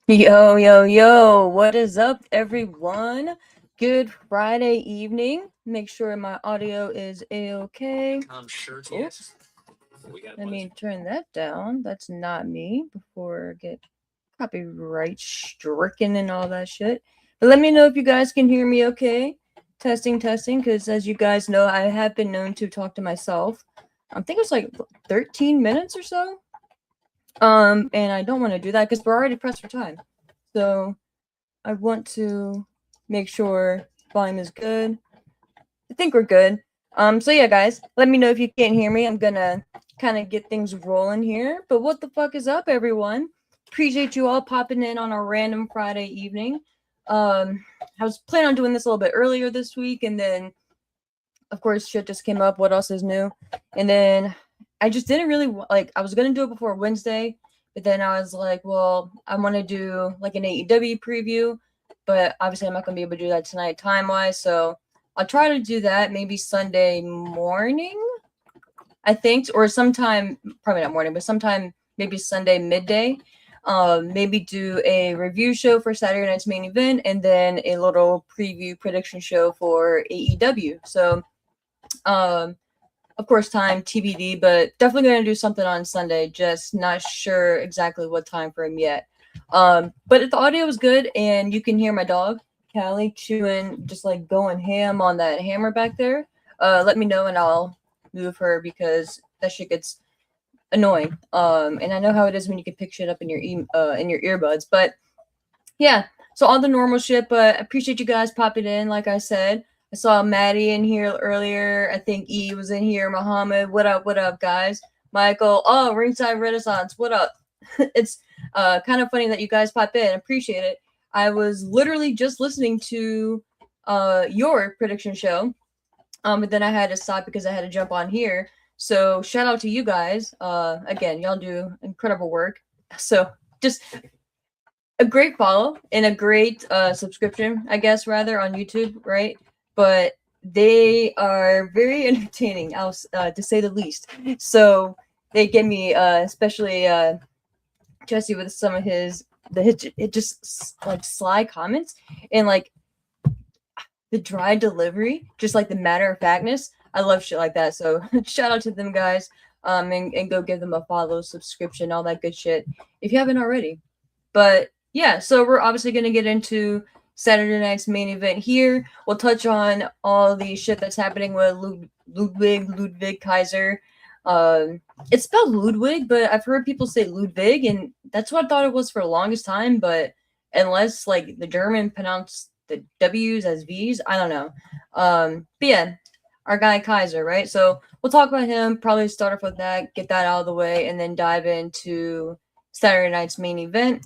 Yo, yo, yo, what is up, everyone? Good Friday evening. Make sure my audio is a-okay. Oops. Let me turn that down. That's not me before I get copyright stricken and all that shit. But let me know if you guys can hear me okay. Testing, testing, because as you guys know, I have been known to talk to myself. I think it's like 13 minutes or so. And I don't want to do that because we're already pressed for time. So I want to make sure volume is good. I think we're good. So yeah, guys, let me know if you can't hear me. I'm gonna kind of get things rolling here. But what the fuck is up, everyone? Appreciate you all popping in on a random Friday evening. I was planning on doing this a little bit earlier this week, and then, of course, shit just came up. What else is new? And then I just didn't really like. I was gonna do it before Wednesday, but then I was like, well, I want to do like an AEW preview, but obviously I'm not gonna be able to do that tonight time wise. So I'll try to do that maybe Sunday morning, I think, or sometime probably not morning, but sometime maybe Sunday midday. Maybe do a review show for Saturday night's main event, and then a little preview prediction show for AEW. So um of course, time TBD, but definitely going to do something on Sunday. Just not sure exactly what time frame yet. But if the audio is good and you can hear my dog, Callie, chewing, just like going ham on that hammer back there, let me know and I'll move her because that shit gets annoying. And I know how it is when you can pick shit up in your in your earbuds. But yeah, so all the normal shit. But I appreciate you guys popping in. Like I said, I saw Maddie in here earlier. I think E was in here. Muhammad, what up? What up, guys? Michael, oh, Ringside Renaissance, what up? It's kind of funny that you guys pop in. Appreciate it. I was literally just listening to your prediction show, but then I had to stop because I had to jump on here. So shout out to you guys. Again, y'all do incredible work. So just a great follow and a great subscription, I guess, rather on YouTube, right? But they are very entertaining, to say the least. So they get me, especially Jesse with some of it just like sly comments and like the dry delivery, just like the matter of factness. I love shit like that. So shout out to them guys, and go give them a follow, subscription, all that good shit if you haven't already. But yeah, so we're obviously going to get into Saturday night's main event here. We'll touch on all the shit that's happening with Ludwig Kaiser. It's spelled Ludwig, but I've heard people say Ludwig, and that's what I thought it was for the longest time. But unless like the German pronounce the W's as V's, I don't know. But yeah, our guy Kaiser, right? So we'll talk about him. Probably start off with that, get that out of the way, and then dive into Saturday night's main event,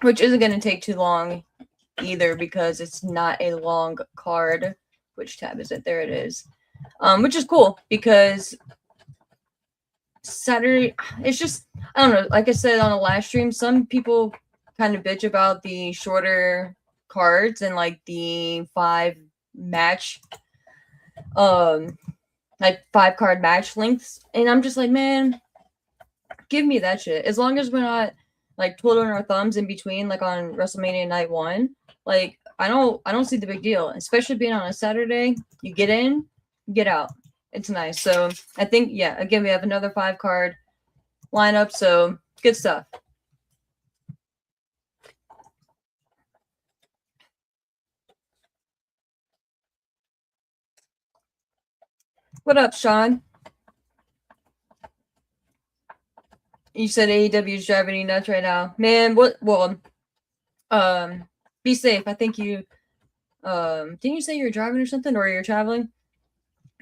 which isn't going to take too long either because it's not a long card. Which tab is it? There it is. Which is cool because Saturday, it's just, I don't know, like I said on a live stream, some people kind of bitch about the shorter cards and like the 5 card match lengths. And I'm just like, man, give me that shit. As long as we're not like twiddling our thumbs in between, like on WrestleMania Night 1, like I don't see the big deal. Especially being on a Saturday, you get in, get out. It's nice. So I think, yeah, again, we have another 5 card lineup. So good stuff. What up, Sean? You said AEW is driving you nuts right now, man. What? Well, be safe. I think you didn't you say you're driving or something, or you're traveling?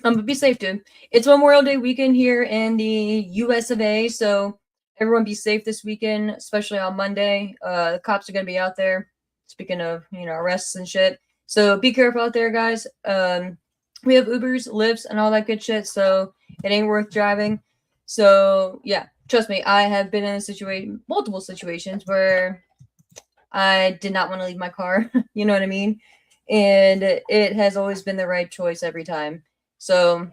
But be safe, dude. It's Memorial Day weekend here in the US of A, so everyone be safe this weekend, especially on Monday. The cops are gonna be out there. Speaking of, arrests and shit. So be careful out there, guys. We have Ubers, Lyfts, and all that good shit, so it ain't worth driving. So yeah, trust me, I have been in multiple situations where I did not want to leave my car. You know what I mean? And it has always been the right choice every time. So,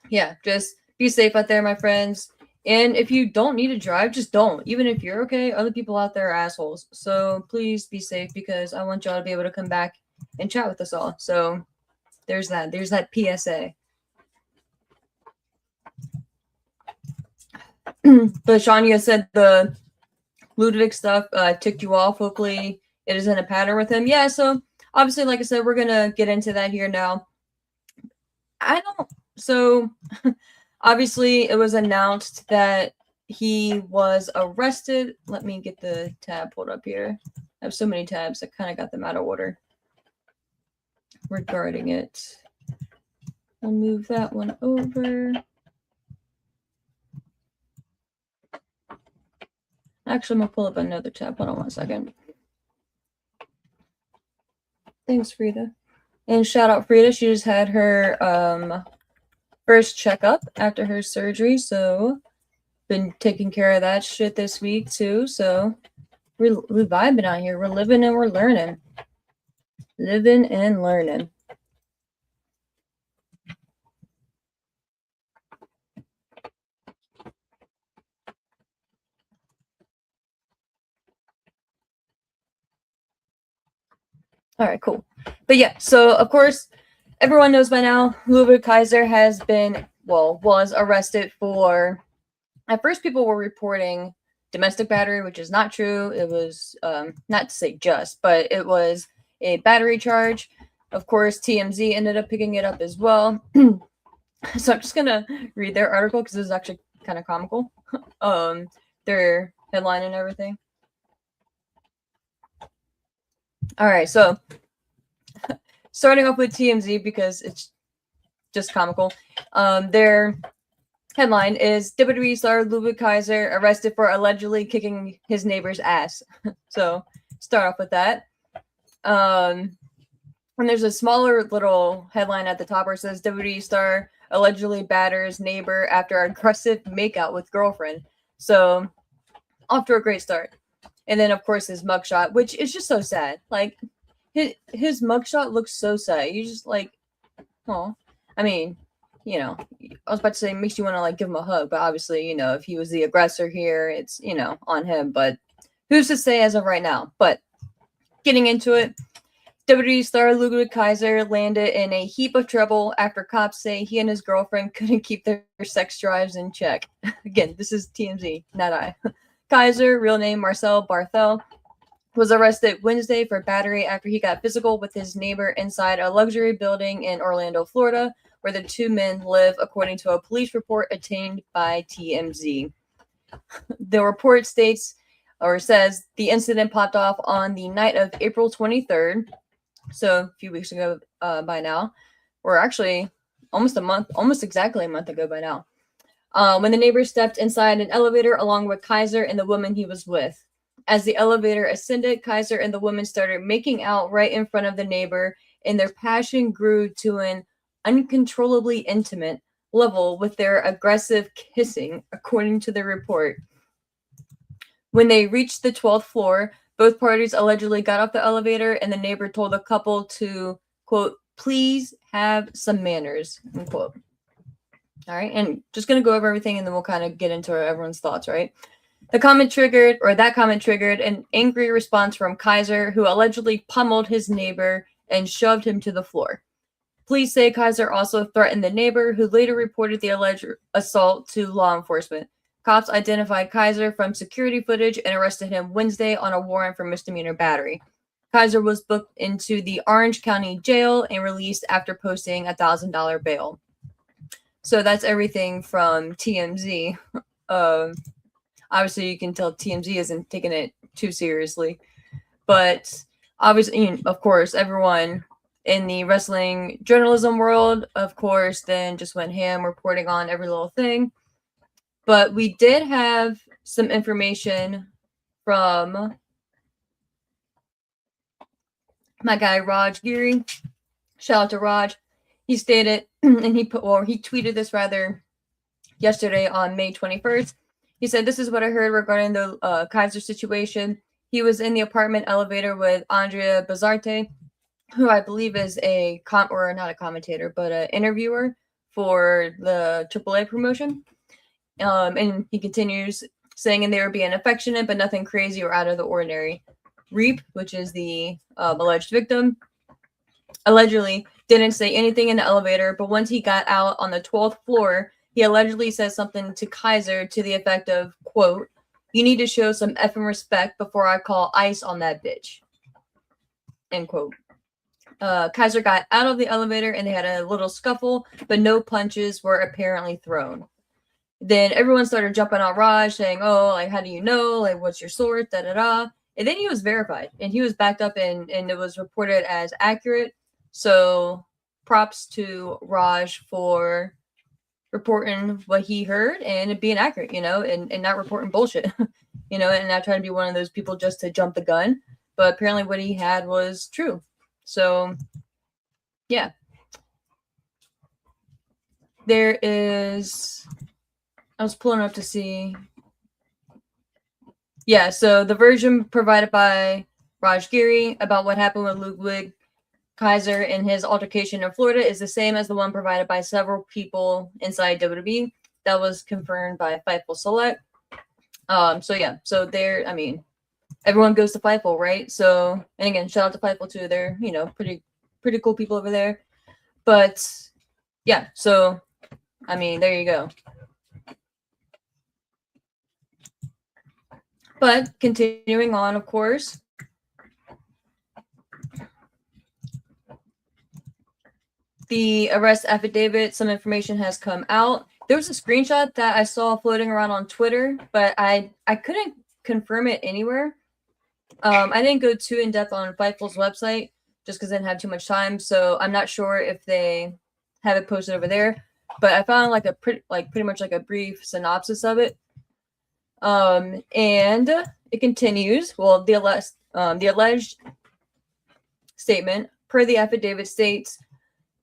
yeah, just be safe out there, my friends. And if you don't need to drive, just don't. Even if you're okay, other people out there are assholes. So please be safe, because I want y'all to be able to come back and chat with us all. So there's that. There's that PSA. But Sean, you said the Ludwig stuff ticked you off. Hopefully it isn't a pattern with him. Yeah, so obviously, like I said, we're going to get into that here now. So obviously it was announced that he was arrested. Let me get the tab pulled up here. I have so many tabs. I kind of got them out of order regarding it. I'll move that one over. Actually, I'm going to pull up another tab. Hold on 1 second. Thanks, Frida. And shout out Frida. She just had her first checkup after her surgery. So been taking care of that shit this week too. So we're vibing out here. We're living and we're learning. Living and learning. All right, cool. But yeah, so of course, everyone knows by now, Ludwig Kaiser was arrested for, at first people were reporting domestic battery, which is not true. It was, not to say just, but it was a battery charge. Of course, TMZ ended up picking it up as well. So I'm just going to read their article because this is actually kind of comical. Their headline and everything. All right, so starting off with TMZ because it's just comical. Their headline is WWE star Ludwig Kaiser arrested for allegedly kicking his neighbor's ass. So start off with that. And there's a smaller little headline at the top where it says WWE star allegedly batters neighbor after aggressive makeout with girlfriend. So off to a great start. And then of course his mugshot, which is just so sad. Like his mugshot looks so sad. You just like, oh, I mean, you know, I was about to say it makes you want to like give him a hug, but obviously, you know, if he was the aggressor here, it's, you know, on him. But who's to say as of right now? But getting into it, WWE star Ludwig Kaiser landed in a heap of trouble after cops say he and his girlfriend couldn't keep their sex drives in check. Again, this is TMZ, not I. Kaiser, real name Marcel Barthel, was arrested Wednesday for battery after he got physical with his neighbor inside a luxury building in Orlando, Florida, where the two men live, according to a police report obtained by TMZ. The report states, or says, the incident popped off on the night of April 23rd, so a few weeks ago by now, or actually almost exactly a month ago by now, when the neighbor stepped inside an elevator along with Kaiser and the woman he was with. As the elevator ascended, Kaiser and the woman started making out right in front of the neighbor, and their passion grew to an uncontrollably intimate level with their aggressive kissing, according to the report. When they reached the 12th floor, both parties allegedly got off the elevator, and the neighbor told the couple to, quote, please have some manners, unquote. All right, and just going to go over everything, and then we'll kind of get into everyone's thoughts, right? That comment triggered an angry response from Kaiser, who allegedly pummeled his neighbor and shoved him to the floor. Police say Kaiser also threatened the neighbor, who later reported the alleged assault to law enforcement. Cops identified Kaiser from security footage and arrested him Wednesday on a warrant for misdemeanor battery. Kaiser was booked into the Orange County Jail and released after posting a $1,000 bail. So that's everything from TMZ. Obviously, you can tell TMZ isn't taking it too seriously. But obviously, of course, everyone in the wrestling journalism world, of course, then just went ham reporting on every little thing. But we did have some information from my guy, Raj Giri. Shout out to Raj. He stated, and he tweeted this rather yesterday on May 21st. He said, this is what I heard regarding the Kaiser situation. He was in the apartment elevator with Andrea Bazarte, who I believe is not a commentator, but an interviewer for the AAA promotion. And he continues saying, and they were being affectionate, but nothing crazy or out of the ordinary. Reap, which is the alleged victim, allegedly didn't say anything in the elevator, but once he got out on the 12th floor, he allegedly said something to Kaiser to the effect of, quote, "You need to show some effing respect before I call ICE on that bitch," end quote. Kaiser got out of the elevator and they had a little scuffle, but no punches were apparently thrown. Then everyone started jumping on Raj, saying, "Oh, like, how do you know? Like, what's your source? Da da da." And then he was verified, and he was backed up, and it was reported as accurate. So, props to Raj for reporting what he heard and it being accurate, and not reporting bullshit, and not trying to be one of those people just to jump the gun. But apparently, what he had was true. So, yeah. There is. I was pulling up to see. Yeah, so the version provided by Raj Giri about what happened with Ludwig Kaiser in his altercation in Florida is the same as the one provided by several people inside WWE. That was confirmed by Fightful Select. So yeah, so there. I mean, everyone goes to Fightful, right? So, and again, shout out to Fightful too. They're pretty cool people over there. But yeah, so I mean, there you go. But continuing on, of course, the arrest affidavit, some information has come out. There was a screenshot that I saw floating around on Twitter, but I couldn't confirm it anywhere. I didn't go too in-depth on Fightful's website just because I didn't have too much time, so I'm not sure if they have it posted over there. But I found pretty much like a brief synopsis of it. And it continues. Well, the alleged statement per the affidavit states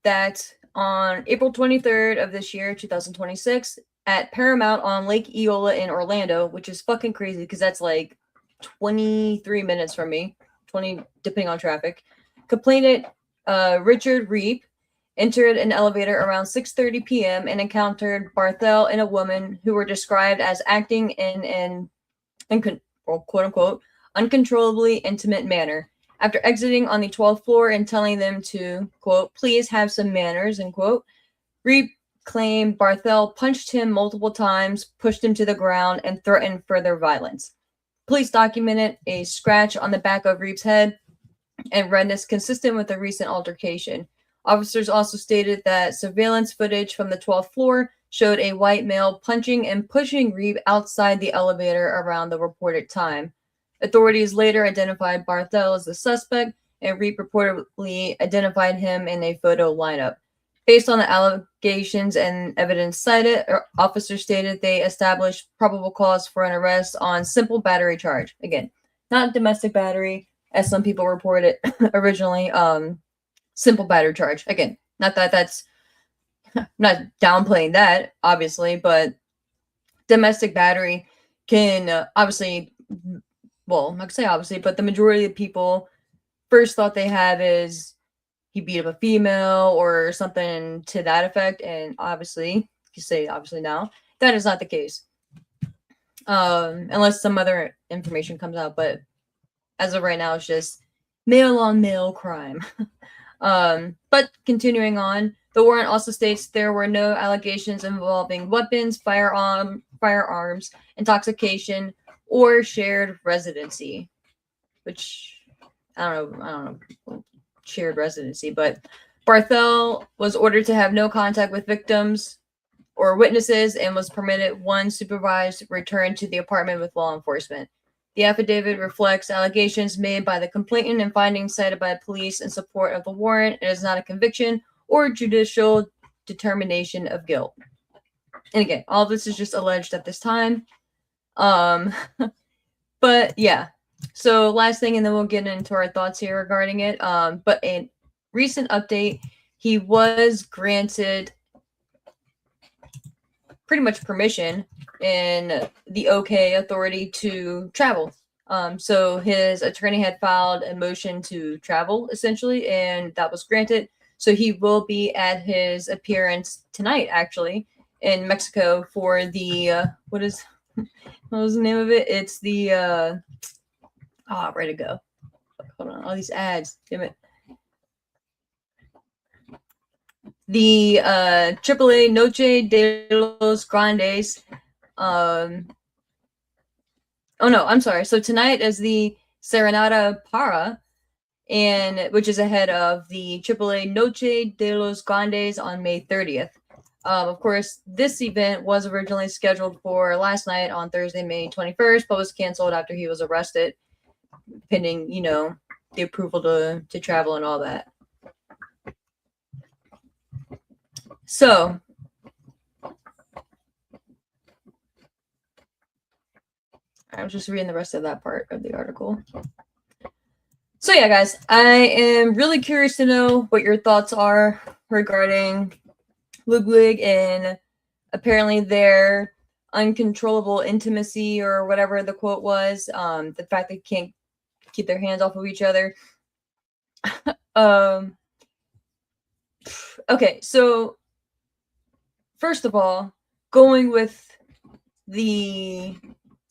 that on April 23rd of this year, 2026, at Paramount on Lake Eola in Orlando, which is fucking crazy because that's like 23 minutes from me, 20 depending on traffic. Complainant Richard Reap entered an elevator around 6:30 p.m. and encountered Barthel and a woman who were described as acting in an quote unquote uncontrollably intimate manner. After exiting on the 12th floor and telling them to, quote, "please have some manners," end quote, Reap claimed Barthel punched him multiple times, pushed him to the ground, and threatened further violence. Police documented a scratch on the back of Reap's head and redness consistent with a recent altercation. Officers also stated that surveillance footage from the 12th floor showed a white male punching and pushing Reap outside the elevator around the reported time. Authorities later identified Barthel as the suspect, and Reap reportedly identified him in a photo lineup. Based on the allegations and evidence cited, officers stated they established probable cause for an arrest on simple battery charge. Again, not domestic battery, as some people reported originally. Simple battery charge. Again, not that that's I'm not downplaying that, obviously, but domestic battery can obviously, well, I'm not gonna say obviously, but the majority of people first thought they have is he beat up a female or something to that effect, and obviously, you say obviously now, that is not the case. Unless some other information comes out, but as of right now, it's just male on male crime. But continuing on, the warrant also states there were no allegations involving weapons, firearms, intoxication, or shared residency. Which I don't know, shared residency. But Barthel was ordered to have no contact with victims or witnesses and was permitted one supervised return to the apartment with law enforcement. The affidavit reflects allegations made by the complainant and findings cited by police in support of the warrant. It is not a conviction or judicial determination of guilt. And again, all of this is just alleged at this time. But yeah. So last thing, and then we'll get into our thoughts here regarding it. But a recent update, he was granted pretty much permission and the OK authority to travel. So his attorney had filed a motion to travel, essentially, and that was granted. So he will be at his appearance tonight, actually, in Mexico for the what was the name of it? It's the where to go? Hold on, all these ads. Damn it. The AAA Noche de los Grandes. Oh no, I'm sorry. So tonight is the Serenata Para, and which is ahead of the AAA Noche de los Grandes on May 30th. Of course, this event was originally scheduled for last night on Thursday, May 21st, but was canceled after he was arrested, pending, the approval to travel and all that. So, I'm just reading the rest of that part of the article. So yeah, guys, I am really curious to know what your thoughts are regarding Ludwig and apparently their uncontrollable intimacy, or whatever the quote was. The fact they can't keep their hands off of each other. Okay, so first of all, going with the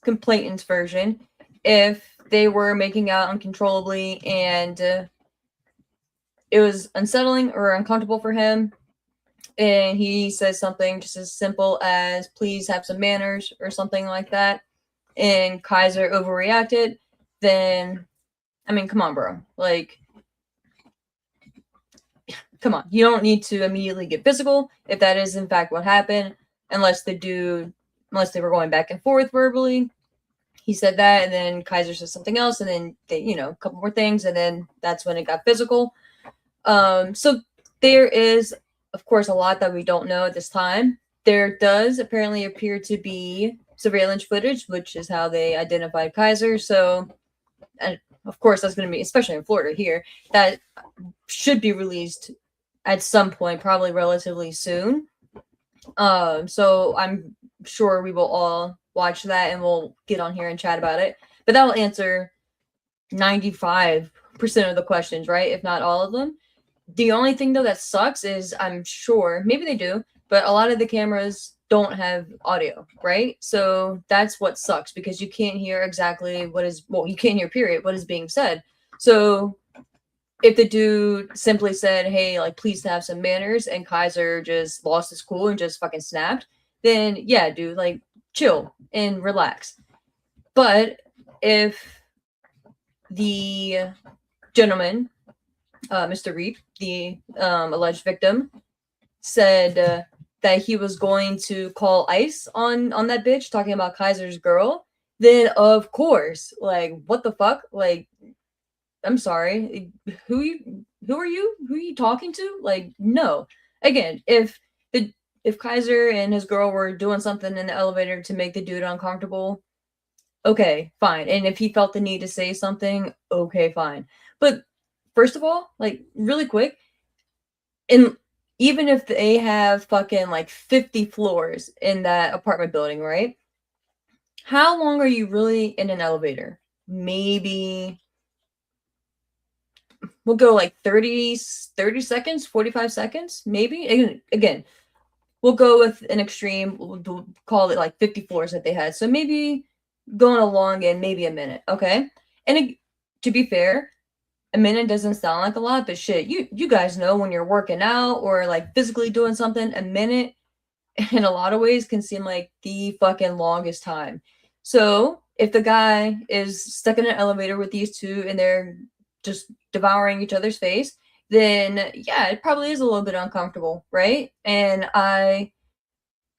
complainant's version, if they were making out uncontrollably and it was unsettling or uncomfortable for him, and he says something just as simple as please have some manners or something like that, and Kaiser overreacted, then I mean, come on, bro. Like, come on. You don't need to immediately get physical if that is in fact what happened, unless they were going back and forth verbally. He said that, and then Kaiser said something else, and then they, a couple more things, and then that's when it got physical. So there is, of course, a lot that we don't know at this time. There does apparently appear to be surveillance footage, which is how they identified Kaiser. So, and of course, that's going to be, especially in Florida here, that should be released at some point, probably relatively soon. So I'm sure we will all watch that and we'll get on here and chat about it. But that will answer 95% of the questions, right? If not all of them. The only thing, though, that sucks is I'm sure, maybe they do, but a lot of the cameras don't have audio, right? So that's what sucks, because you can't hear exactly you can't hear, period, what is being said. So if the dude simply said, hey, like, please have some manners, and Kaiser just lost his cool and just fucking snapped, then yeah, dude, like, chill and relax. But if the gentleman, Mr. Reap, the alleged victim, said that he was going to call ICE on that bitch, talking about Kaiser's girl, then of course, like, what the fuck? Like, I'm sorry, who are you? Who are you talking to? Like, no. Again, if Kaiser and his girl were doing something in the elevator to make the dude uncomfortable, okay, fine. And if he felt the need to say something, okay, fine. But first of all, like, really quick, and even if they have fucking like 50 floors in that apartment building, right? How long are you really in an elevator? Maybe we'll go like 30 seconds, 45 seconds, maybe. Again, we'll go with an extreme. We'll call it like 50 floors that they had. So maybe going along in maybe a minute, okay? And to be fair, a minute doesn't sound like a lot, but shit, you guys know when you're working out or like physically doing something, a minute in a lot of ways can seem like the fucking longest time. So if the guy is stuck in an elevator with these two and they're just devouring each other's face, then yeah, it probably is a little bit uncomfortable, right? And I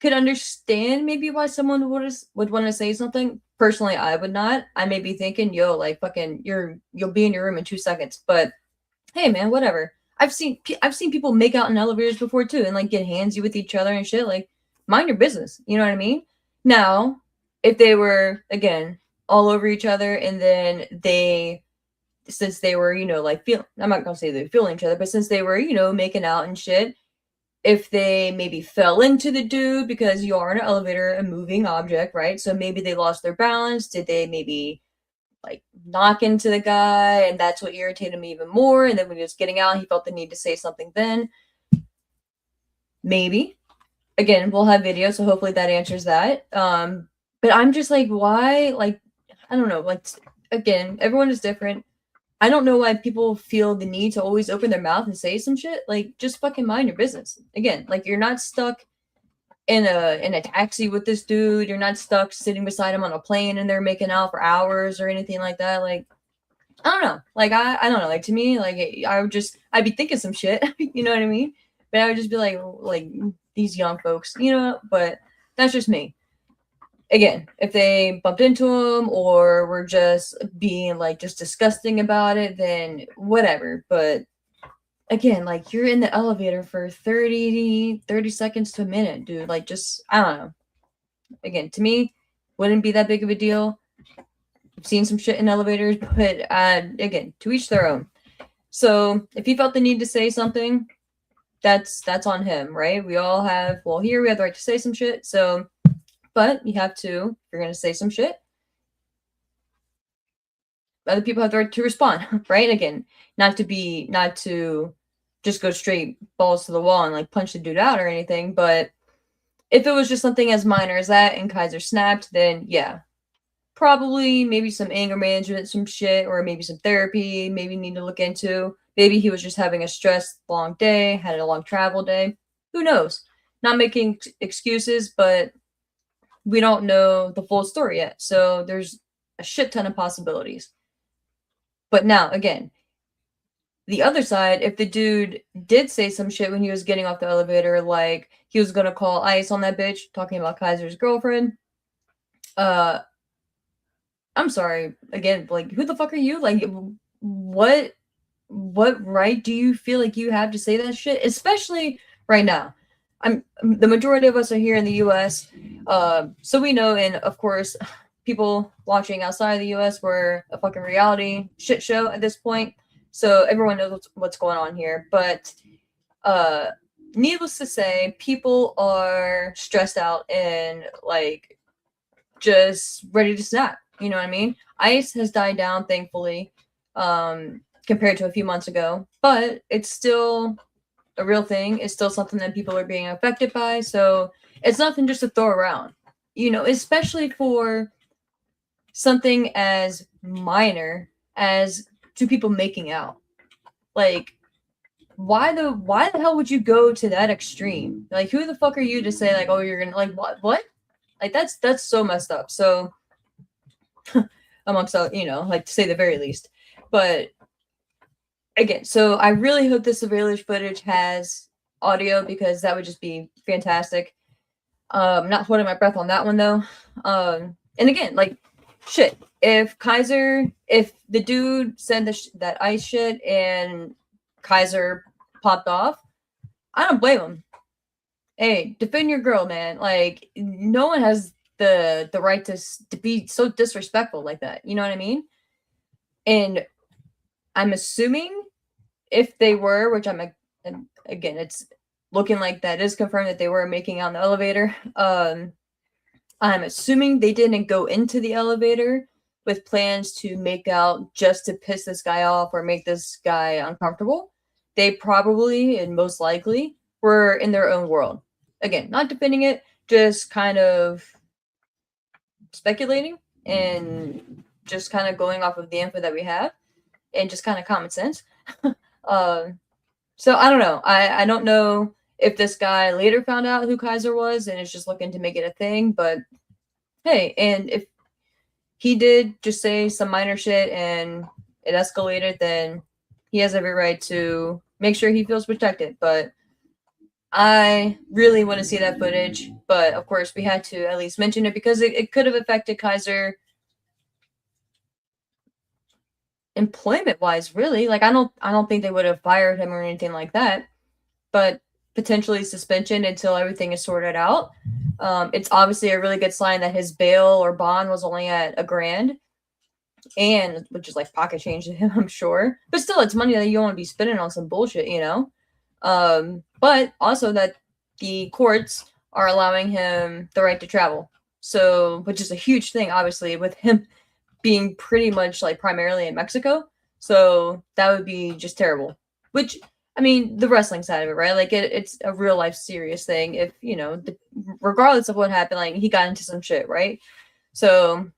could understand maybe why someone would want to say something. Personally, I would not. I may be thinking, yo, like, fucking, you'll be in your room in 2 seconds. But hey, man, whatever. I've seen people make out in elevators before too, and like get handsy with each other and shit. Like, mind your business. You know what I mean? Now, if they were, again, all over each other, and then since they were, like, I'm not gonna say they were feeling each other, but since they were, making out and shit, if they maybe fell into the dude, because you are in an elevator, a moving object, right? So maybe they lost their balance. Did they maybe like knock into the guy, and that's what irritated me even more? And then when he was getting out, he felt the need to say something then. Maybe. again, we'll have video, so hopefully that answers that. But I'm just like, why? Like, I don't know. Like, again, everyone is different. I don't know why people feel the need to always open their mouth and say some shit. Like, just fucking mind your business. Again, like, you're not stuck in a taxi with this dude. You're not stuck sitting beside him on a plane and they're making out for hours or anything like that. Like, I don't know. Like, I don't know. Like, to me, like, I'd be thinking some shit. You know what I mean? But I would just be like these young folks, you know. But that's just me. Again, if they bumped into him or were just being like just disgusting about it, then whatever. But again, like, you're in the elevator for 30 seconds to a minute, dude. Like, just, I don't know. Again, to me, wouldn't be that big of a deal. I've seen some shit in elevators, but again, to each their own. So if he felt the need to say something, that's on him, right? We all have, well, here we have the right to say some shit. So, but you have to, if you're going to say some shit, other people have the right to respond, right? Again, not to just go straight balls to the wall and like punch the dude out or anything. But if it was just something as minor as that and Kaiser snapped, then yeah, probably maybe some anger management, some shit, or maybe some therapy, maybe need to look into. Maybe he was just having a stressed long day, had a long travel day. Who knows? Not making excuses, but we don't know the full story yet. So there's a shit ton of possibilities. But now, again, the other side, if the dude did say some shit when he was getting off the elevator, like he was gonna call ICE on that bitch, talking about Kaiser's girlfriend, I'm sorry, again, like, who the fuck are you? Like, what right do you feel like you have to say that shit? Especially right now. The majority of us are here in the US. So we know, and of course, people watching outside of the US, we're a fucking reality shit show at this point. So everyone knows what's going on here. But needless to say, people are stressed out and like just ready to snap. You know what I mean? ICE has died down, thankfully, compared to a few months ago, but it's still a real thing. It's still something that people are being affected by. So it's nothing just to throw around, you know, especially for something as minor as two people making out. Like, why the hell would you go to that extreme? Like, who the fuck are you to say like, oh, you're gonna like what? Like, that's so messed up. So amongst, you know, like, to say the very least. But again, so I really hope this surveillance footage has audio, because that would just be fantastic. Not holding my breath on that one though. And again, like, shit, if the dude said that ICE shit and Kaiser popped off, I don't blame him. Hey, defend your girl, man. Like, no one has the right to be so disrespectful like that. You know what I mean? And I'm assuming if they were, which and again, it's looking like that is confirmed that they were making out in the elevator. I'm assuming they didn't go into the elevator with plans to make out just to piss this guy off or make this guy uncomfortable. They probably, and most likely, were in their own world. Again, not defending it, just kind of speculating and just kind of going off of the info that we have and just kind of common sense. So I don't know. I don't know if this guy later found out who Kaiser was and is just looking to make it a thing, but hey, and if he did just say some minor shit and it escalated, then he has every right to make sure he feels protected. But I really want to see that footage, but of course we had to at least mention it because it could have affected Kaiser employment wise, really. Like, I don't think they would have fired him or anything like that, but potentially suspension until everything is sorted out. It's obviously a really good sign that his bail or bond was only at $1,000, and which is like pocket change to him, I'm sure. But still, it's money that you don't want to be spending on some bullshit, you know. But also that the courts are allowing him the right to travel. So, which is a huge thing, obviously, with him being pretty much like primarily in Mexico. So that would be just terrible. Which I mean, the wrestling side of it, right? Like it's a real life serious thing. If regardless of what happened, like he got into some shit, right? So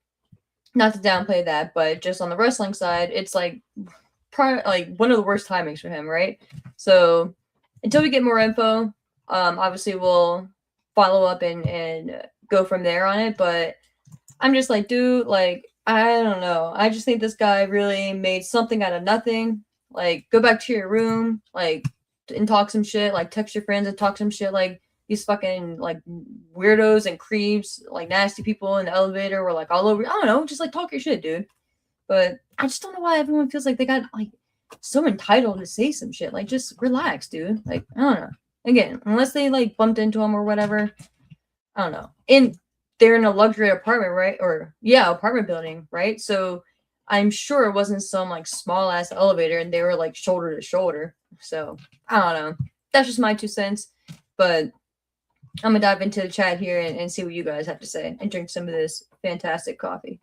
not to downplay that, but just on the wrestling side, it's like like one of the worst timings for him, right? So until we get more info, obviously we'll follow up and go from there on it. But I'm just like, dude, like I don't know. I just think this guy really made something out of nothing. Like, go back to your room, like, and talk some shit. Like, text your friends and talk some shit. Like, these fucking like weirdos and creeps, like nasty people in the elevator were like all over. I don't know, just like talk your shit, dude. But I just don't know why everyone feels like they got like so entitled to say some shit. Like, just relax, dude. Like, I don't know. Again, unless they like bumped into him or whatever, I don't know. And they're in a luxury apartment, right? Or yeah, apartment building, right? So I'm sure it wasn't some like small ass elevator and they were like shoulder to shoulder. So I don't know. That's just my 2 cents. But I'm gonna dive into the chat here and see what you guys have to say and drink some of this fantastic coffee.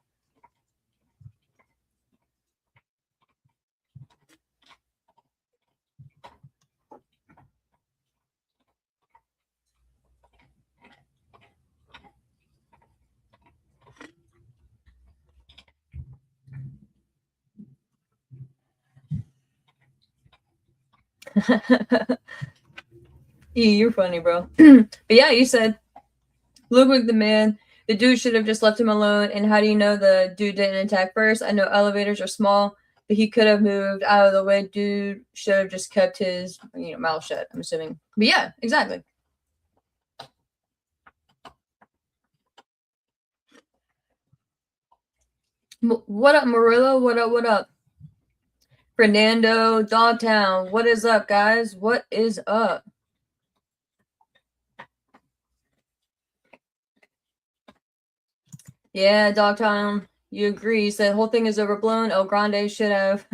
You're funny, bro. But yeah, you said Ludwig the man. The dude should have just left him alone. And how do you know the dude didn't attack first? I know elevators are small, but he could have moved out of the way. Dude should have just kept his mouth shut, I'm assuming. But yeah, exactly. What up, Murillo? What up? What up? Fernando, Dogtown. What is up, guys? What is up? Yeah, Dogtown, you agree. You said the whole thing is overblown. El Grande should have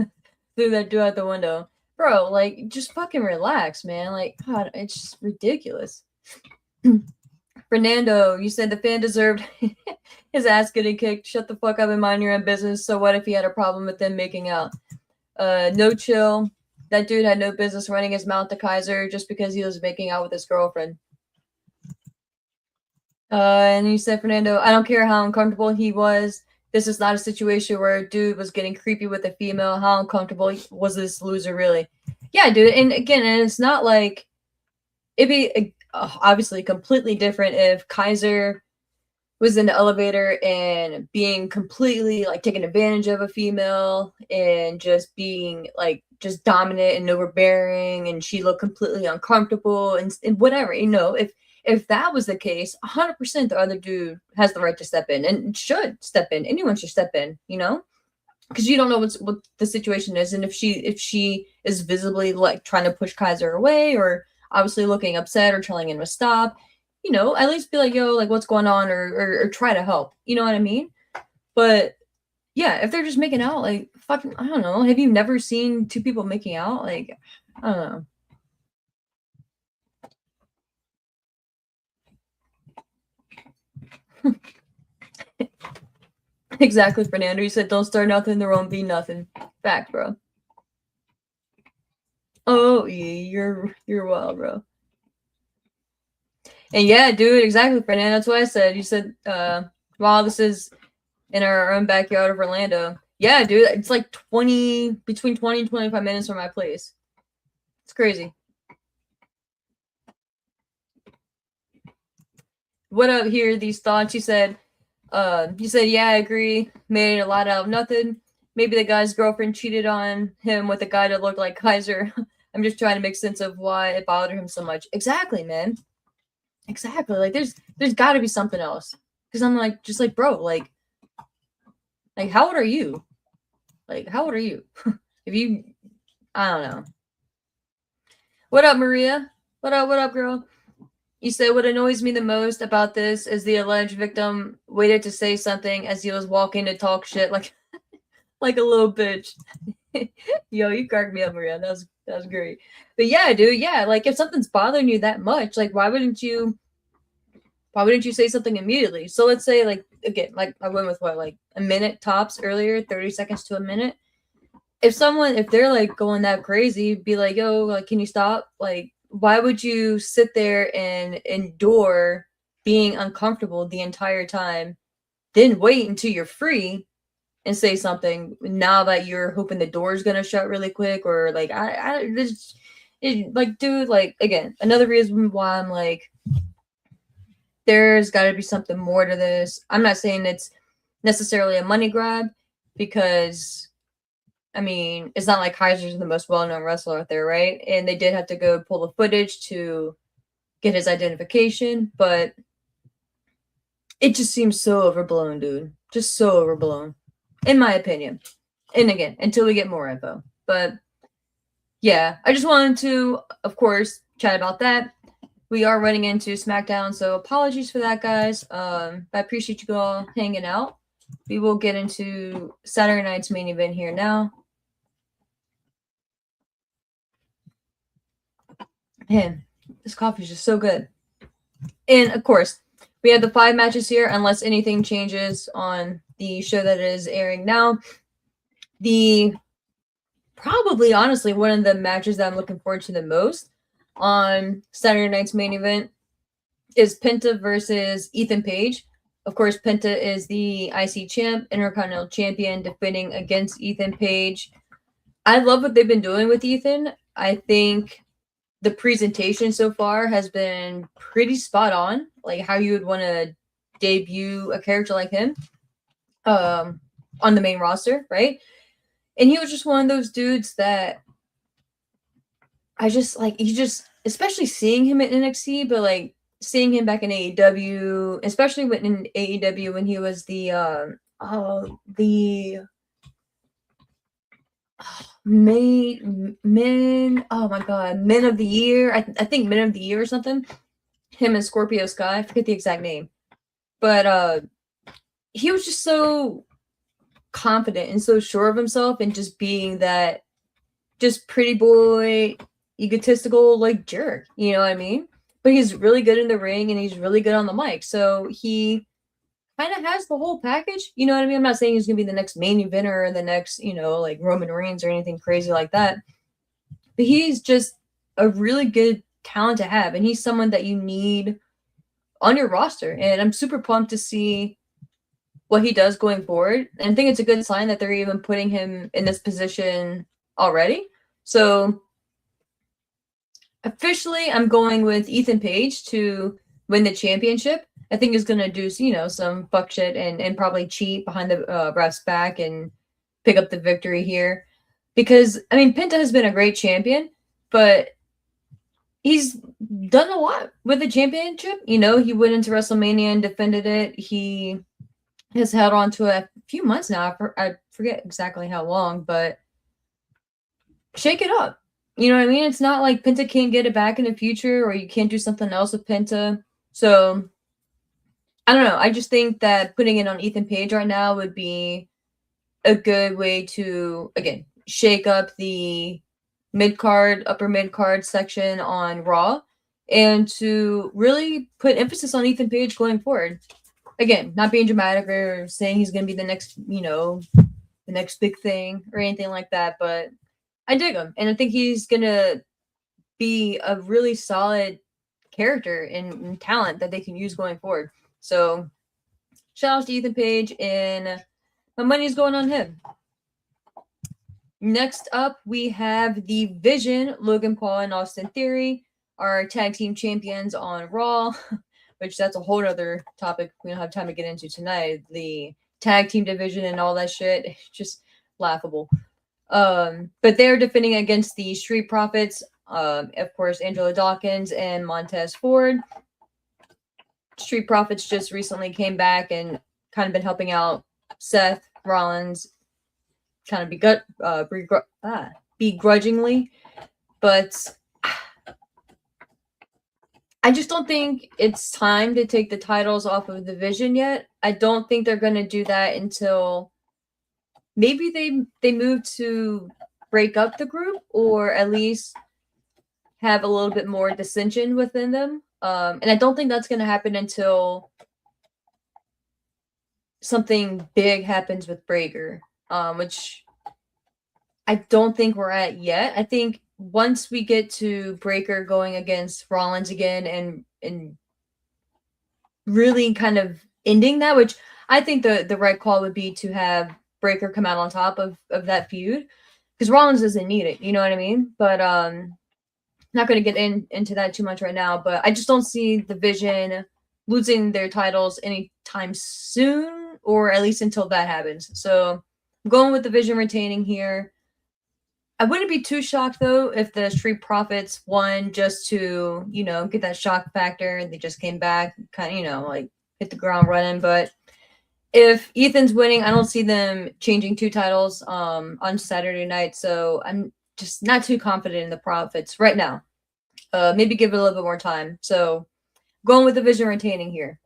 threw that dude out the window. Bro, like, just fucking relax, man. Like, God, it's just ridiculous. Fernando, you said the fan deserved his ass getting kicked. Shut the fuck up and mind your own business. So what if he had a problem with them making out? No chill. That dude had no business running his mouth to Kaiser just because he was making out with his girlfriend. And you said, Fernando, I don't care how uncomfortable he was. This is not a situation where a dude was getting creepy with a female. How uncomfortable was this loser really? Yeah, dude. And again, and it's not like it'd be obviously completely different if Kaiser was in the elevator and being completely like taking advantage of a female and just being like just dominant and overbearing and she looked completely uncomfortable and whatever, if that was the case, 100% the other dude has the right to step in and should step in. Anyone should step in, because you don't know what the situation is, and if she is visibly like trying to push Kaiser away or obviously looking upset or telling him to stop, at least be like, yo, like what's going on, or try to help. You know what I mean? But yeah, if they're just making out, like fucking, I don't know. Have you never seen two people making out? Like, I don't know. Exactly, Fernando. You said don't start nothing, there won't be nothing. Fact, bro. Oh yeah, you're wild, bro. And yeah, dude, exactly, Fernando. That's what I said. You said, wow, this is in our own backyard of Orlando. Yeah, dude, it's like between 20 and 25 minutes from my place. It's crazy. What up here? These thoughts. You said, yeah, I agree. Made a lot out of nothing. Maybe the guy's girlfriend cheated on him with a guy that looked like Kaiser. I'm just trying to make sense of why it bothered him so much. Exactly, man. Exactly. Like there's got to be something else. Because I'm like, just like, bro, like how old are you? Like, how old are you? If you, I don't know. What up, Maria? What up, girl? You said what annoys me the most about this is the alleged victim waited to say something as he was walking to talk shit like like a little bitch. Yo, you cracked me up, Maria. That was great. But yeah, dude, yeah, like if something's bothering you that much, like why wouldn't you say something immediately? So let's say like again, like I went with what, like a minute tops earlier, 30 seconds to a minute. if they're like going that crazy, be like, yo, like, can you stop? Like, why would you sit there and endure being uncomfortable the entire time, then wait until you're free and say something now that you're hoping the door's gonna shut really quick? Or like, like, dude, like, again, another reason why I'm like, there's got to be something more to this. I'm not saying it's necessarily a money grab, because I mean, it's not like Kaiser's the most well-known wrestler out there, right? And they did have to go pull the footage to get his identification, but it just seems so overblown, dude. Just so overblown, in my opinion. And again, until we get more info. But yeah, I just wanted to, of course, chat about that. We are running into SmackDown, so apologies for that, guys. I appreciate you all hanging out. We will get into Saturday night's main event here now. Man, this coffee is just so good. And of course, we have the 5 matches here, unless anything changes on the show that is airing now. Probably, honestly, one of the matches that I'm looking forward to the most on Saturday night's main event is Penta versus Ethan Page. Of course, Penta is the IC champ, Intercontinental champion, defending against Ethan Page. I love what they've been doing with Ethan. I think the presentation so far has been pretty spot on, like how you would want to debut a character like him on the main roster, right? And he was just one of those dudes that I just like. He just, especially seeing him at NXT, but like seeing him back in AEW, especially in AEW when he was the men, oh my god, Men of the Year. I think Men of the Year or something. Him and Scorpio Sky, I forget the exact name. But he was just so confident and so sure of himself, and just being that just pretty boy, egotistical, like, jerk. You know what I mean? But he's really good in the ring and he's really good on the mic. So he kind of has the whole package. You know what I mean? I'm not saying he's going to be the next main eventer or the next, like Roman Reigns or anything crazy like that. But he's just a really good talent to have. And he's someone that you need on your roster. And I'm super pumped to see what he does going forward. And I think it's a good sign that they're even putting him in this position already. So officially, I'm going with Ethan Page to win the championship. I think he's going to do, some fuck shit and probably cheat behind the ref's back and pick up the victory here. Because, I mean, Penta has been a great champion, but he's done a lot with the championship. He went into WrestleMania and defended it. He has held on to it a few months now. I forget exactly how long, but shake it up. You know what I mean? It's not like Penta can't get it back in the future, or you can't do something else with Penta. So, I don't know. I just think that putting it on Ethan Page right now would be a good way to, again, shake up the upper mid-card section on Raw, and to really put emphasis on Ethan Page going forward. Again, not being dramatic or saying he's going to be the next, the next big thing or anything like that, but I dig him, and I think he's going to be a really solid character and talent that they can use going forward. So, shout out to Ethan Page, and my money's going on him. Next up, we have the Vision, Logan Paul and Austin Theory, our tag team champions on Raw, which that's a whole other topic we don't have time to get into tonight. The tag team division and all that shit, it's just laughable. But they're defending against the Street Profits, of course, Angelo Dawkins and Montez Ford. Street Profits just recently came back and kind of been helping out Seth Rollins, kind of begrudgingly, but I just don't think it's time to take the titles off of the Vision yet. I don't think they're going to do that until maybe they move to break up the group, or at least have a little bit more dissension within them. And I don't think that's going to happen until something big happens with Breaker, which I don't think we're at yet. I think once we get to Breaker going against Rollins again and really kind of ending that, which I think the right call would be to have Breaker come out on top of that feud, because Rollins doesn't need it, you know what I mean? But not going to get into that too much right now, but I just don't see the Vision losing their titles anytime soon, or at least until that happens. So I'm going with the Vision retaining here. I wouldn't be too shocked though if the Street Profits won, just to, get that shock factor, and they just came back, kind of, like hit the ground running. But if Ethan's winning, I don't see them changing two titles on Saturday night. So I'm just not too confident in the Profits right now. Maybe give it a little bit more time. So going with the Vision retaining here.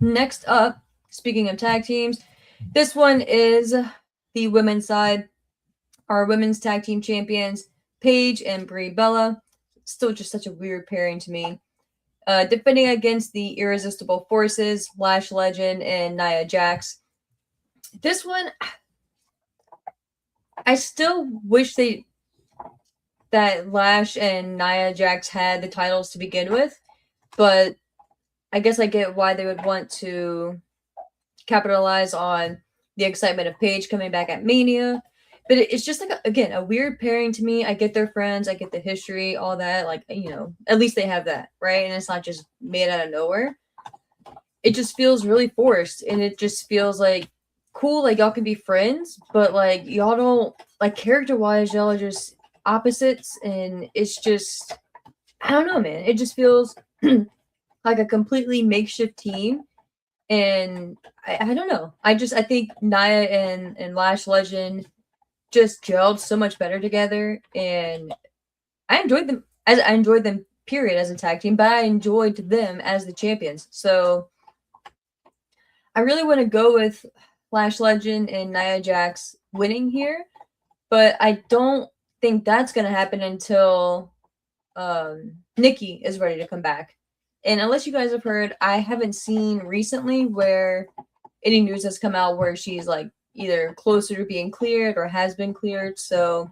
Next up, speaking of tag teams, this one is the women's side. Our women's tag team champions, Paige and Brie Bella. Still just such a weird pairing to me. Defending against the Irresistible Forces, Lash Legend and Nia Jax. This one, I still wish that Lash and Nia Jax had the titles to begin with, but I guess I get why they would want to capitalize on the excitement of Paige coming back at Mania. But it's just like, again, a weird pairing to me. I get their friends, I get the history, all that. Like, at least they have that, right? And it's not just made out of nowhere. It just feels really forced, and it just feels like cool. Like, y'all can be friends, but like y'all don't, like, character-wise, y'all are just opposites, and it's just, I don't know, man. It just feels like a completely makeshift team. And I don't know. I think Nia and Lash Legend just gelled so much better together, and I enjoyed them period as a tag team, but I enjoyed them as the champions. So I really want to go with Lash Legend and Nia Jax winning here, but I don't think that's going to happen until Nikki is ready to come back. And unless you guys have heard, I haven't seen recently where any news has come out where she's like either closer to being cleared or has been cleared. So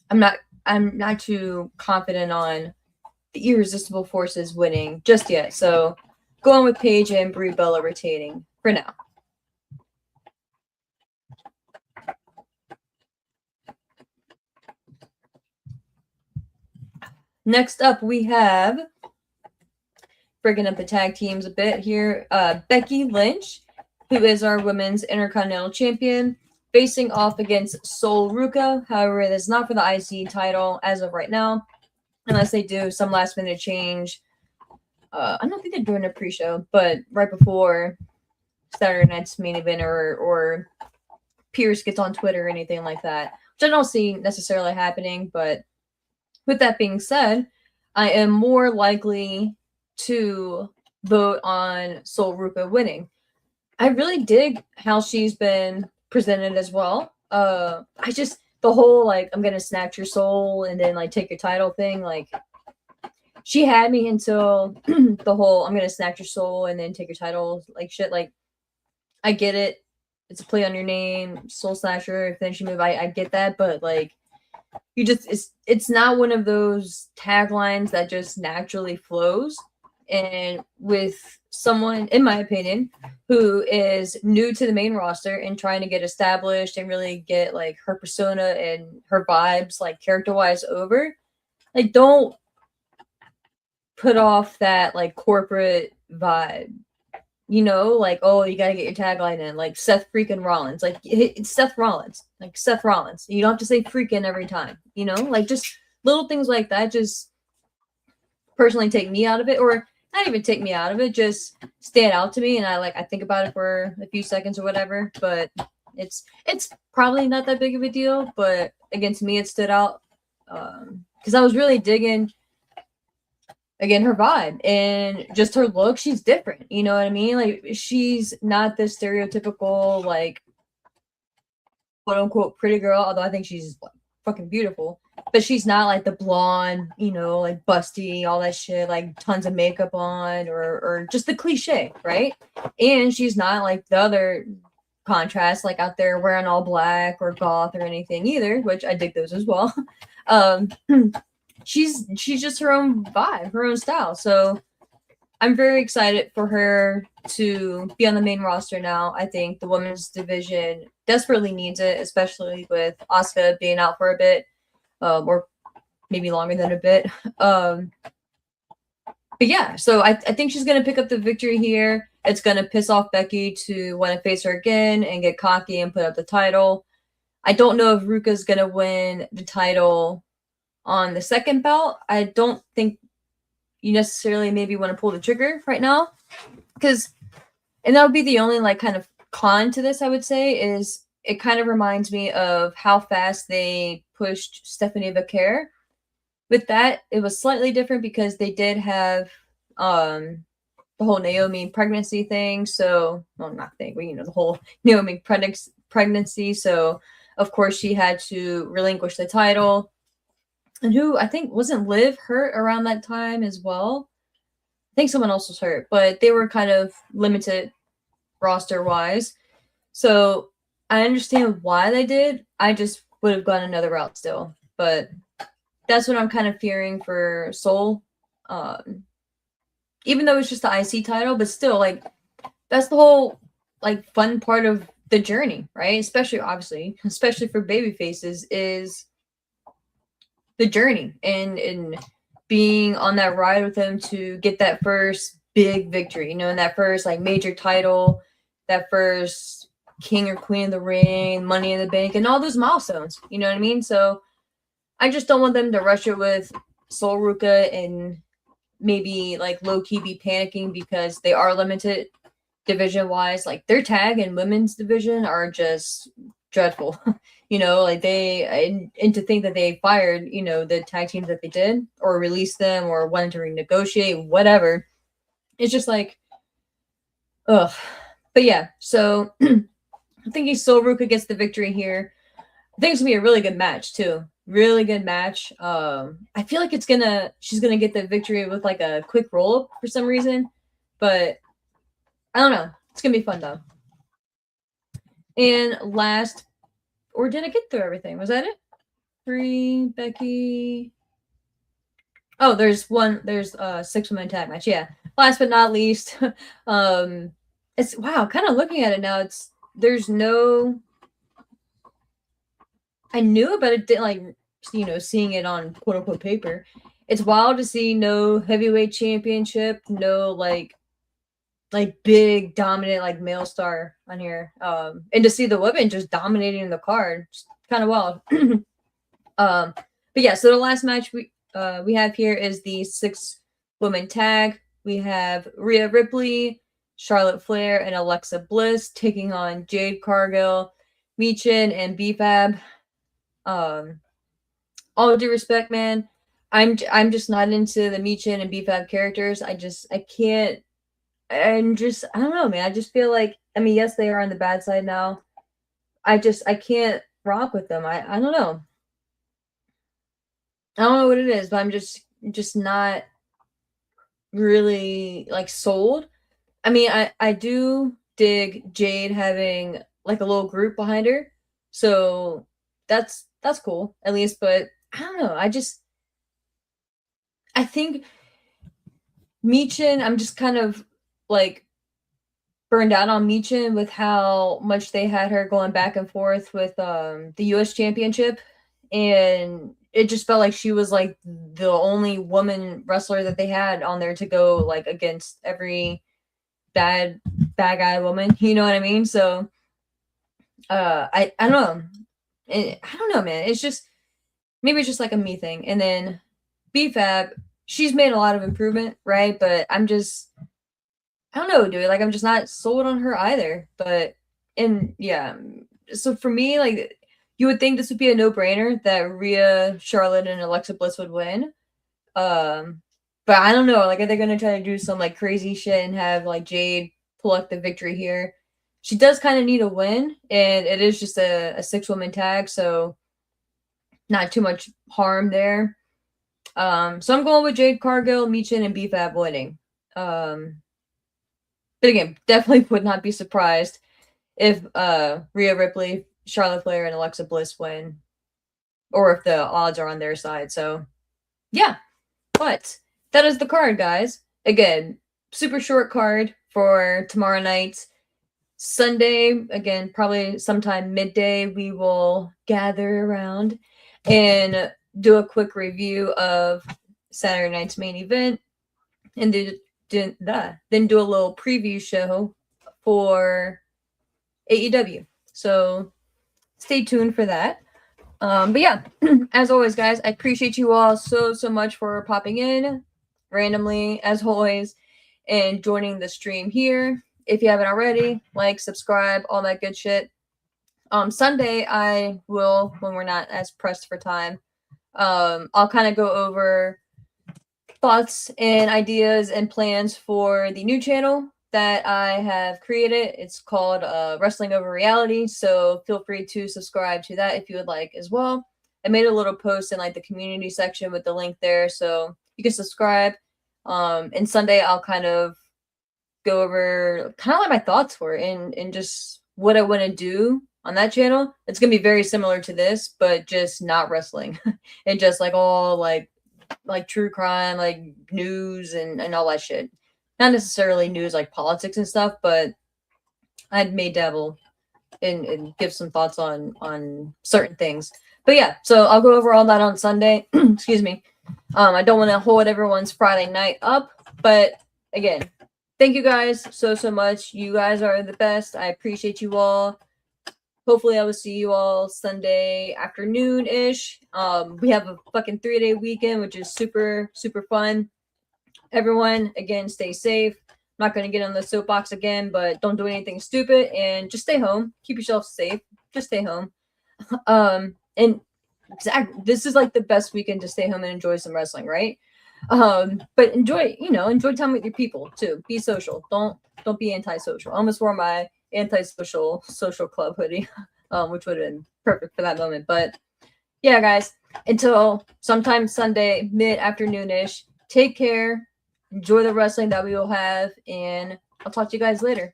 I'm not too confident on the Irresistible Forces winning just yet. So going with Paige and Brie Bella retaining for now. Next up, we have, breaking up the tag teams a bit here, Becky Lynch, who is our women's Intercontinental Champion, facing off against Sol Ruca. However, it is not for the IC title as of right now, unless they do some last-minute change. I don't think they're doing a pre-show, but right before Saturday night's main event, or Pierce gets on Twitter or anything like that, which I don't see necessarily happening. But with that being said, I am more likely to vote on Sol Ruca winning. I really dig how she's been presented as well. The whole, like, I'm gonna snatch your soul and then like take your title thing, like, she had me until the whole I'm gonna snatch your soul and then take your title, like, shit. Like, I get it. It's a play on your name, Soul Snatcher, finishing move. I get that, but like, it's not one of those taglines that just naturally flows. And with someone, in my opinion, who is new to the main roster and trying to get established and really get like her persona and her vibes, like, character-wise over, like, don't put off that like corporate vibe, like, oh, you gotta get your tagline in, like Seth freaking Rollins, like, it's Seth Rollins, like Seth Rollins. You don't have to say freaking every time, like, just little things like that just personally take me out of it, or not even take me out of it, just stand out to me, and I think about it for a few seconds or whatever. But it's probably not that big of a deal, but against me it stood out because I was really digging, again, her vibe and just her look. She's different, you know what I mean? Like, she's not the stereotypical, like, quote unquote pretty girl, although I think she's like fucking beautiful. But she's not like the blonde, like busty, all that shit, like tons of makeup on, or just the cliche, right? And she's not like the other contrast, like out there wearing all black or goth or anything either, which I dig those as well. Um, she's just her own vibe, her own style. So I'm very excited for her to be on the main roster now. I think the women's division desperately needs it, especially with Asuka being out for a bit, or maybe longer than a bit. But yeah, so I think she's going to pick up the victory here. It's going to piss off Becky to want to face her again and get cocky and put up the title. I don't know if Ruka's going to win the title on the second bout. I don't think you necessarily maybe want to pull the trigger right now. And that would be the only like kind of con to this, I would say, is it kind of reminds me of how fast they pushed Stephanie Vaquer. With that, it was slightly different because they did have the whole Naomi pregnancy thing. So, well, not thing, but the whole Naomi pregnancy. So, of course, she had to relinquish the title. And who I think wasn't Liv hurt around that time as well. I think someone else was hurt, but they were kind of limited roster wise. So I understand why they did. I just would have gone another route still, but that's what I'm kind of fearing for Soul. Even though it's just the IC title, but still, like, that's the whole like fun part of the journey, right? Especially for baby faces, is the journey and being on that ride with them to get that first big victory, and that first like major title, that first king or queen of the ring, money in the bank, and all those milestones. You know what I mean? So I just don't want them to rush it with Sol Ruka and maybe like low key be panicking because they are limited division wise. Like their tag and women's division are just dreadful. Like and to think that they fired, the tag teams that they did or released them or wanted to renegotiate, whatever. It's just like, ugh. But yeah, so I think Sol Ruka gets the victory here. I think it's gonna be a really good match too. Really good match. I feel like she's gonna get the victory with like a quick roll up for some reason, but I don't know. It's gonna be fun though. And last, or did I get through everything? Was that it? 3, Becky. Oh, there's 6-woman tag match. Yeah. Last but not least, it's kind of looking at it now. There's no. I knew about it, like, seeing it on quote unquote paper. It's wild to see no heavyweight championship, no like big dominant like male star on here, and to see the women just dominating the card, kind of wild. But yeah, so the last match we have here is the 6-woman tag. We have Rhea Ripley, Charlotte Flair, and Alexa Bliss taking on Jade Cargill, Michin, and B-Fab. All due respect, man, I'm just not into the Michin and B-Fab characters. I can't. I don't know, man. I just feel like, yes, they are on the bad side now. I can't rock with them. I don't know. I don't know what it is, but I'm just not really like sold. I do dig Jade having like a little group behind her, so that's cool at least. But I don't know. I think Michin, I'm just kind of like burned out on Michin with how much they had her going back and forth with the US Championship, and it just felt like she was like the only woman wrestler that they had on there to go like against every bad guy woman. You know what I mean? So I don't know. I don't know, man. It's just maybe it's just like a me thing. And then B-Fab, she's made a lot of improvement, right? But I don't know, dude. Like, I'm just not sold on her either. But, and yeah. So for me, like, you would think this would be a no-brainer that Rhea, Charlotte, and Alexa Bliss would win. But I don't know. Like, are they going to try to do some, like, crazy shit and have, like, Jade pull up the victory here? She does kind of need a win, and it is just a 6-woman tag, so not too much harm there. So I'm going with Jade Cargill, Michin, and B-Fab winning. But again, definitely would not be surprised if Rhea Ripley, Charlotte Flair, and Alexa Bliss win, or if the odds are on their side. So yeah, but that is the card, guys. Again, super short card for tomorrow night. Sunday, again, probably sometime midday, we will gather around and do a quick review of Saturday night's main event, and then do a little preview show for AEW. So stay tuned for that. But yeah, as always, guys, I appreciate you all so much for popping in randomly, as always, and joining the stream here. If you haven't already, like, subscribe, all that good shit. Sunday, I will, when we're not as pressed for time, I'll kind of go over thoughts and ideas and plans for the new channel that I have created. It's called Wrestling Over Reality, so feel free to subscribe to that if you would like as well. I made a little post in like the community section with the link there, so you can subscribe. And Sunday I'll kind of go over kind of like my thoughts for it and just what I want to do on that channel. It's gonna be very similar to this, but just not wrestling and just like all like true crime, like news and all that shit. Not necessarily news like politics and stuff, but I may dabble and give some thoughts on certain things. But yeah, so I'll go over all that on Sunday. Excuse me. I don't want to hold everyone's Friday night up, but again, thank you guys so much. You guys are the best. I appreciate you all. Hopefully I will see you all Sunday afternoon-ish. We have a fucking 3-day weekend, which is super fun. Everyone, again, stay safe. I'm not going to get on the soapbox again, but don't do anything stupid and just stay home. Keep yourself safe. Just stay home. And exactly, this is like the best weekend to stay home and enjoy some wrestling, right? But enjoy time with your people too. Be social. Don't be antisocial. I almost wore my antisocial social club hoodie, which would have been perfect for that moment. But yeah, guys, until sometime Sunday mid-afternoon-ish, take care, enjoy the wrestling that we will have, and I'll talk to you guys later.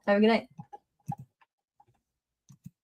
Have a good night.